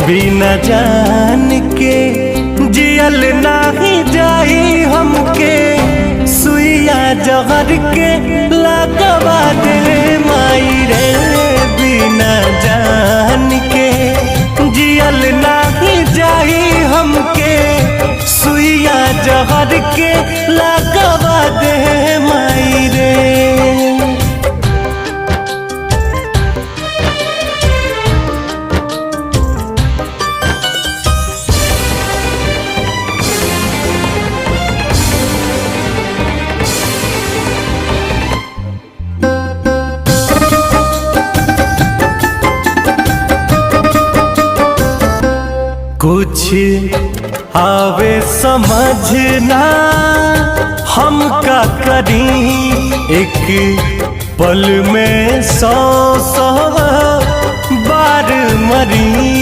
बिना जान के जियल नाही जाई हमके सुइया जहर के लगवा दे माई रे। बिना जान के जियल नाही जाई हमके सुइया जहर के लगवा दे माई रे। कुछ आवे समझना हम का करी, एक पल में 100 बार मरी।